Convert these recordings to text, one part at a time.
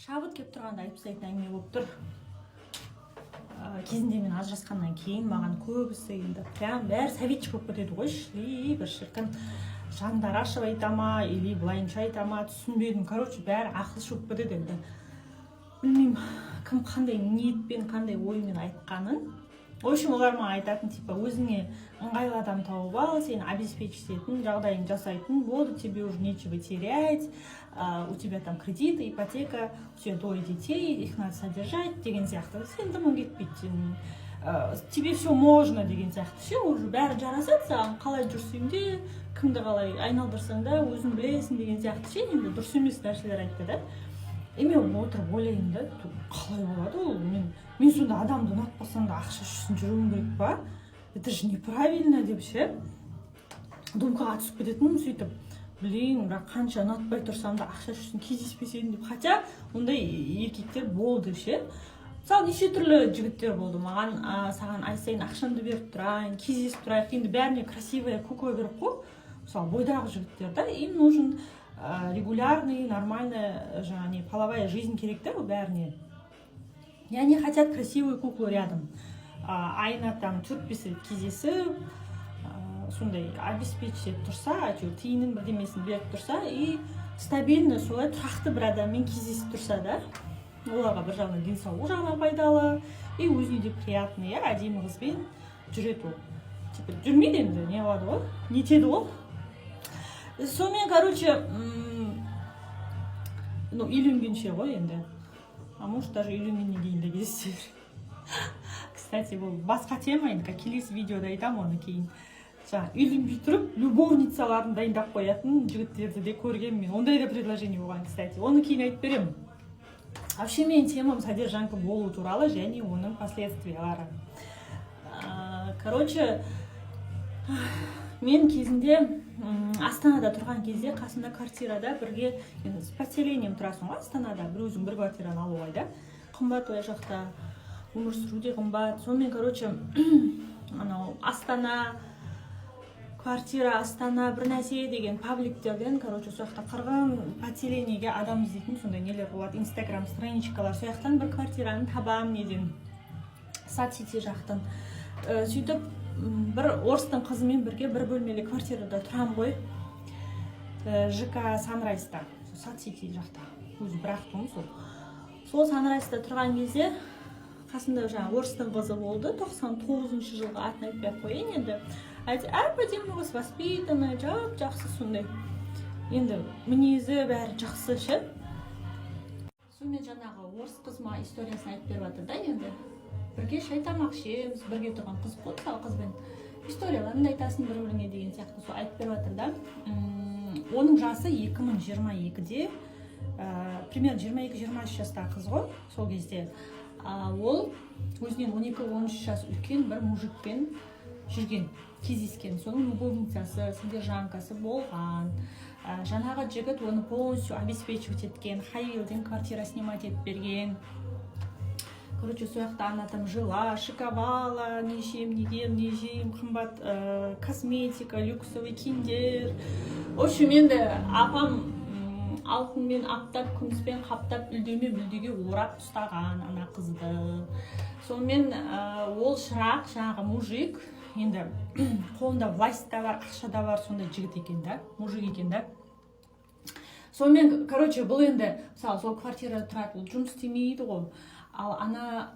шабыт келіп тұрғанда айтып тастайтын әңгіме болып тұр. Кезінде мен ажырасқаннан кейін маған көбісі енді прям бәрі советчик болып кетеді ғой, бір шіркін жандар ашып айтама или былайынша айтама, түсінбедім. Короче, бәрі ақылшы болып кетеді енді. Білмеймін, кім қандай ниетпен, қандай оймен айтқанын. В общем, олар маған айтатын, типа, өзіңе ыңғайлы адам тауып ал, сені обеспечить ететін, жағдайын жасайтын, болды, тебе уже нечего терять, у тебя там кредиты, ипотека, у тебя двое детей, их надо содержать, деген сияқты. Сен дымың кетпейді, тебе все можно, деген сияқты. Все, уже бәрі жарасады саған, қалай жүрсең де, кімді қалай айналдырсаң да, өзің білесің, деген сияқты. Сен енді дұрыс емес нәрселер айтты да. Мен отырып ойлаймын да, қалай болады ол? Мен сонда адамды ұнатпасам да ақша үшін жүруім керек па? Это же неправильно деп ше. Думкаға түсіп кететінмін сөйтіп. Блин, бірақ қанша ұнатпай тұрсам да ақша үшін кездеспесем деп. Хотя ондай еркектер болды ше. Мысалы неше түрлі жігіттер болды. Маған саған ай сайын ақшамды беріп тұрайын, кездесіп тұрайық. Енді бәріне красивая кукла керек қой. Мысалы бойдағы жігіттер да, им нужен регулярный, нормальная половая жизнь керек та бәріне. И они хотят красивую куклу рядом. Айына там 4-5 рет кездесіп, сондай обеспечить тұрса, тиынын бірдемесін беріп тұрса, и стабильно солай тұрақты бір адаммен кездесіп тұрса да, оларға бір жағынан денсаулық жағынан пайдалы, и өзіне де приятный, әдемі қызбен жүреді ол. Типа жүрмейді енді, не болады ғой, нетеді ол. Сонымен, короче, үйленгенше ғой енді. А может, даже үйленгеннен кейін де кездесер. Кстати, бұл басқа тема, енді келесі видеода айтамын оны кейін. Үйленбей тұрып, любовницаларын дайындап қоятын жігіттерді де көргенмін мен. Ондай да предложение болған, кстати. Оны кейін айтып беремін. Вообще, менің темам содержанка болу туралы және оның последствиялары. Короче, мен кезінде Астанада тұрған кезде қасымда квартирада бірге с поселением тұрасың ғой, Астанада бір өзің бір квартираны алу ғой да. Қымбат ой жақта, өмір сүру де қымбат. Сонымен, короче, Астана, квартира Астана бір нәрсе деген пабликтерден, короче, сол жақта қырғын поселениеге адам іздейтін сондай нелер болады, инстаграм страничкалар. Сол жақтан бір квартираны табам неден, соцсети жақтан. Сөйтіп бір орыстың қызымен бірге бір бөлмелі квартирада тұрам ғой, ЖК Санрайста, соцсети жақта, өзі бірақ тұғым сол Санрайста тұрған кезде қасымда орыстың қызы болды, 99-шы жылғы атын айтпай қойын енді. Әп-әдемі қыз, воспитанный, жақсы сондай. Енді мінезі бәрі жақсы ше. Сонымен жаңағы орыс қызыма историясын айтып беріп жатыр да енді. Бірге шай тамақ ішеміз, бірге тұрған қыз қой, қызбен историяларын айтасың бір-біріңе деген сияқты сол айтып беріп жатыр да. Оның жасы 2022-де, примерно 22-23 жастағы қыз ғой, сол кезде. Ол өзінен 12-13 жас үлкен бір мужикпен жүрген, кездескен. Соның любовницасы, содержанкасы болған. Жаңағы жігіт оны полностью обеспечивать еткен, хайвилден квартира снимать етіп берген. Короче, сол жақта ана там жила, шиковала, не жейм, қымбат косметика, люксовый киндер. В общем, енді апам алтынмен аптап, күміспен қаптап, үлдеме-бүлдеге орап ұстаған ана қызды. Сонымен ол шырақ, жаңағы мужик, енді қолында власть та бар, ақша да бар, сондай жігіт екен да, мужик екен да. Сонымен, короче, бұл енді, мысалы, сол квартирада тұрады, ол жұмыс істемейді ғой. Ал ана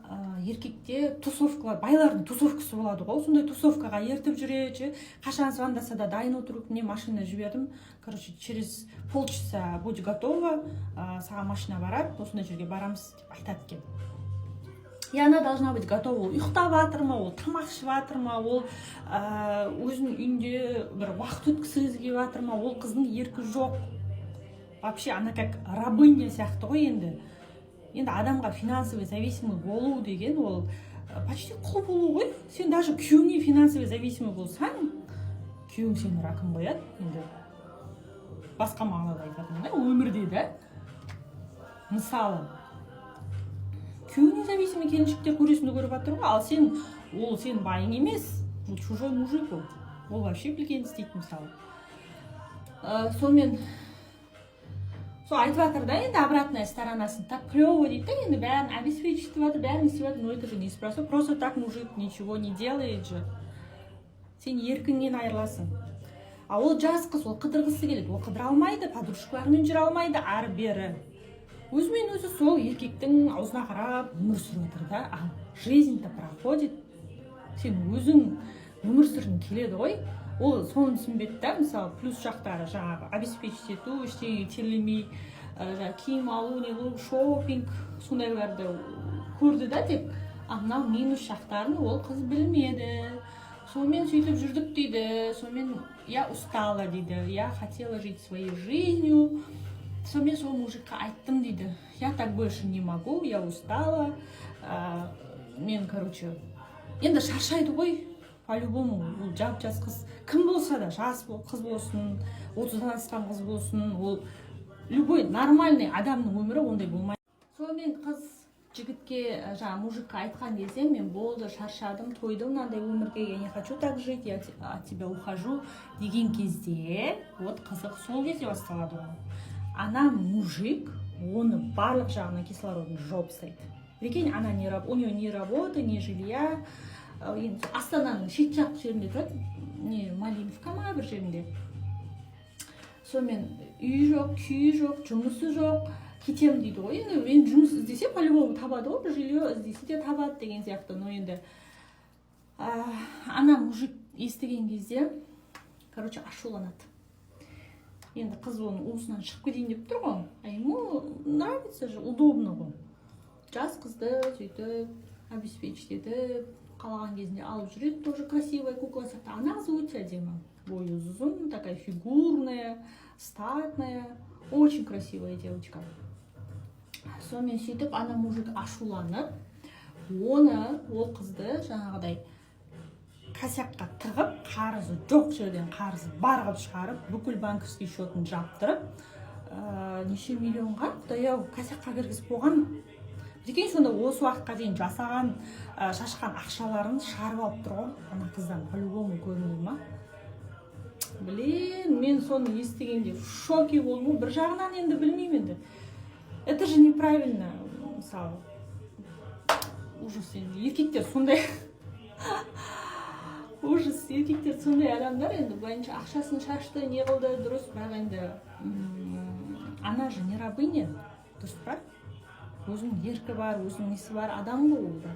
еркекте тусовкалар, байлардың тусовкасы болады ғой, сондай тусовкаға ертіп жүреді, қашан звондаса да дайын отырып, не машина жібердім. Короче, через полчаса будь готова, саған машина барады, осындай жерге барамыз деп айтады екен. И она должна быть готова, ол ұйықтап жатыр ма, ол тамақ ішіп жатыр ма, ол өзінің үйінде бір уақыт өткізгісі келіп жатыр ма, ол қыздың еркі жоқ. Вообще, она как рабыня сияқты ғой енді. Енді адамға финансовый зависимый болу деген ол почти құл болу ғой. Сен даже күйеуіңе финансовый зависимый болсаң, күйеуің сені ракым қояды. Енді басқа мағынада айтатын да, өмірде да. Мысалы, күйеуіне зависимый келіншектер көресіңді көріп жатыр ғой, ал сен байың емес, ол чужой мужик ол. Ол вообще білген істейді мысалы. Сонымен сол айтып жатыр да енді обратная сторонасын. Так клево дейді да, енді бәрін обеспечить етіп жатыр, бәрін істеп жатыр, но это же неспроста. Просто так мужик ничего не делает же. Сен еркіңнен айырыласың. А ол жас қыз, ол қыдырғысы келеді, ол қыдыра алмайды, подружкаларымен жүре алмайды, ары бері. Өзімен өзі сол еркектің аузына қарап өмір сүріп жатыр да. А жизнь-то проходит. Сен өзің өмір сүргің келеді ғой. Ол соны түсінбеді да, мысалы, плюс жақтары жаңағы обеспечить ету, ештеңеге терлемей, киім алу, не қылу, шопинг, сондайларды көрді да тек. А мынау минус жақтарын ол қыз білмеді. Сонымен сөйтіп жүрдік дейді, сонымен я устала дейді, я хотела жить своей жизнью. Сонымен сол мужикқа айттым дейді, я так больше не могу, я устала. Мен, короче, енді шаршайды ғой, по-любому, ол жап-жас қыз. Кім болса да, жас қыз болсын, 30-дан асқан қыз болсын, ол любой нормальный адамның өмірі ондай болмайды. Сонымен қыз жігітке, жаңа мужикқа айтқан кезде, мен болды, шаршадым, тойдым мынандай өмірге, я не хочу так жить, я от тебя ухожу деген кезде, вот қызық сол кезде басталады ғой. Ана мужик, оны барлық жағына кислородын жауып тастайды. Прикинь, у нее ни работы, ни жилья. Астананың шет жақ жерінде тұрады, не Малиновка ма бір жерінде. Сонымен үй жоқ, күйі жоқ, жұмысы жоқ, кетем дейді ғой. Енді мен жұмыс іздесе по-любому табады ғой, бір жилье іздесе де табады деген сияқты. Но енді ана мужик естіген кезде, короче, ашуланады. Енді қыз оның уысынан шығып кетейін деп тұр ғой. А ему нравится же, удобно ғой. Жас қызды сөйтіп обеспечить етіп, қалаған кезінде алып жүреді, тоже красивая кукла сияқты. Ана қыз өте әдемі. Бойы ұзын, такая фигурная, статная, очень красивая девочка. Сонымен сөйтіп ана мужик ашуланып, ол қызды жаңағыдай косякқа тығып, қарызы жоқ жерден қарызы бар қылып шығарып, бүкіл банковский счетін жаптырып, неше миллионға, құдай-ау, косякқа кіргізіп болған. Прикинь, сонда осы уақытқа дейін жасаған, шашқан ақшаларын шығарып алып тұр ғой, ана қыздан по-любому көрінді ма? Блин, мен соны естігенде в шоке болдым. Бір жағынан енді білмеймін енді. Это же неправильно, мысалы. Ужас, еркектер сондай. Ужас, еркектер сондай адамдар енді былайынша ақшасын шашты, не қылды, дұрыс, бірақ енді ана же не рабыня, дұрыс па? Өзінің еркі бар, өзінің несі бар, адам ғой ол да.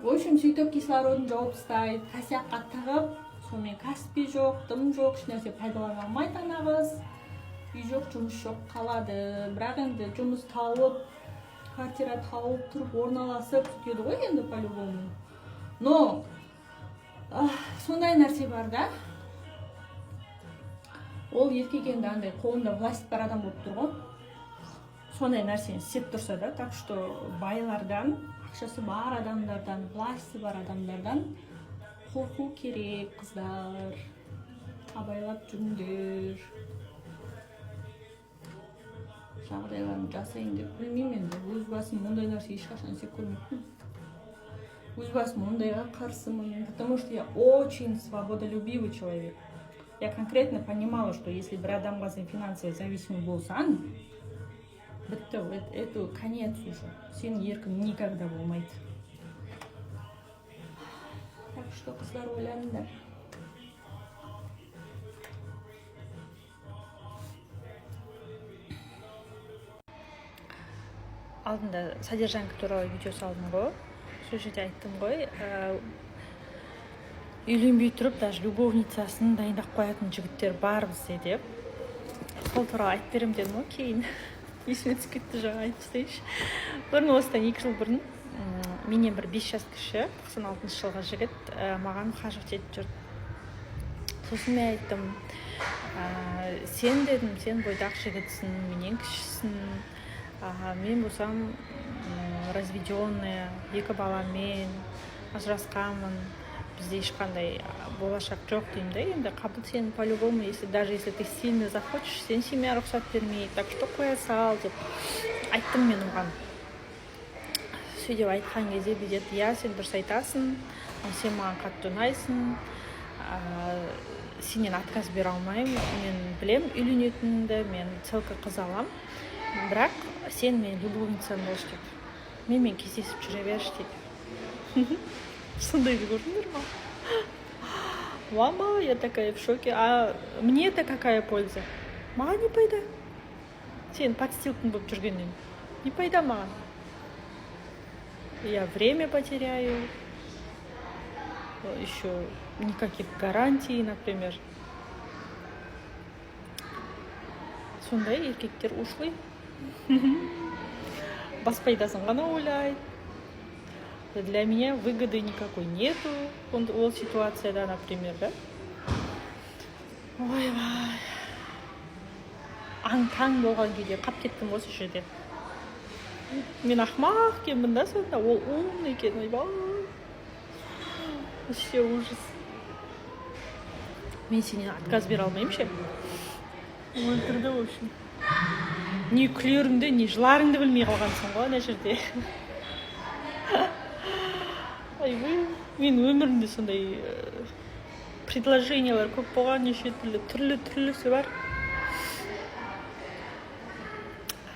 В общем, сөйтіп кислородын жауып тастайды, косякқа тығып, сонымен каспи жоқ, дым жоқ, ешнәрсе пайдалана алмайды ана қыз. Үй жоқ, жұмыс жоқ, қалады. Бірақ енді жұмыс тауып, квартира тауып, тұрып, орналасып сөйтеді ғой енді по-любому. Но сондай нәрсе бар да. Ол еркек енді андай қолында власть бар адам болып тұр ғой. Сондай нәрсені істеп тұрса да, так что байлардан, ақшасы бар адамдардан, власти бар адамдардан қорқу керек, қыздар. Абайлап жүріңдер. Жағдайларын жасайын деп білмеймін енді. Өз басым мұндай нәрсе ешқашан істеп көрмеппін. Өз басым мұндайға қарсымын, потому что я очень свободолюбивый человек. Я конкретно понимала, что если бір адамға сен финансово зависимый болсаң, бітті, это конец уже. Сен еркің никогда болмайды. Так что, қыздар, ойланыңдар. Алдында содержанка туралы видео салдым ғой. Сол жерде айттым ғой, үйленбей тұрып, даже любовницасын дайындап қоятын жігіттер бар бізде деп. Сол туралы айтып беремін дедім ғой, кейін есіме түсіп кетті, жаңа айтып тастайыншы. Бұрын осыдан 2 жыл бұрын менен бір 5 жас кіші, 96 жылғы жігіт маған қажет етіп жүрді. Сосын мен айттым, сен дедім, сен бойдақ жігітсің, менен кішісің. Мен болсам разведенная, 2 баламен ажырасқанмын, бізде ешқандай болашақ жоқ деймін да. Енді қабыл сен по-любому, даже если ты сильно захочешь, сен семья рұқсат бермей, так что қоя сал деп айттым мен оған. Сөйтіп айтқан кезде бидет, я, сен дұрыс айтасың, сен маған қатты ұнайсың, сенен отказ бере алмаймын, мен білем үйленетінімді, мен целка қыз алам, бірақ сен мен любовницам болшы дейді. Менімен кездесіп жүре берші дейді. Сондайды көрдіңдер ма? Мама, я такая в шоке. А мне-то какая польза? Маған не пайда? Сен подстилкың болып жүргеннен. Не пайда маған? Я время потеряю. Еще никаких гарантий, например. Сондай еркектер ушлый. Бас пайдасын ғана ойлайды. Для меня выгоды никакой нету. Ол ситуацияда, например, да? Ойбай. Аң-таң болған кезде қап кеттім осы жерде. Мен ақмақ екенмін да сонда, ол умный екен, ойбай. Вообще ужас. Мен сенен отказ бере алмаймын ше. Өлтірді, в общем. Не күлеріңді, не жыларыңды білмей қалғансың ғой ана жерде. Мен өмірімде сондай предложениялар көп болған, неше түрлісі бар.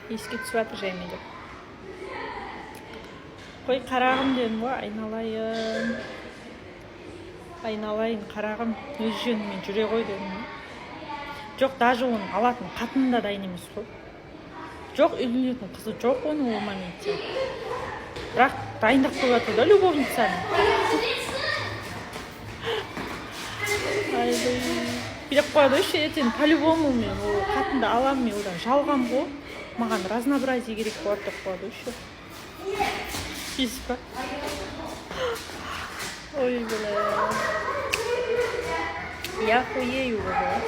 Еске түсіп жатыр жаймен деп. Қой, қарағым дедім ғой, айналайын қарағым, өз жөнімен жүре ғой дедім. Жоқ, даже оның алатын қатыны да дайын емес қой. Жоқ, үйленетін қызы жоқ оның ол моментте. Бірақ дайындық болып жатыр да любовницаны. Билеп қояды ше, ертең по-любому мен ол қатынды аламын, мен одан жалғам ғой. Маған разнообразие керек болады деп қояды ше. Дейсіз ба? Ой, бля. Я хуею, бля.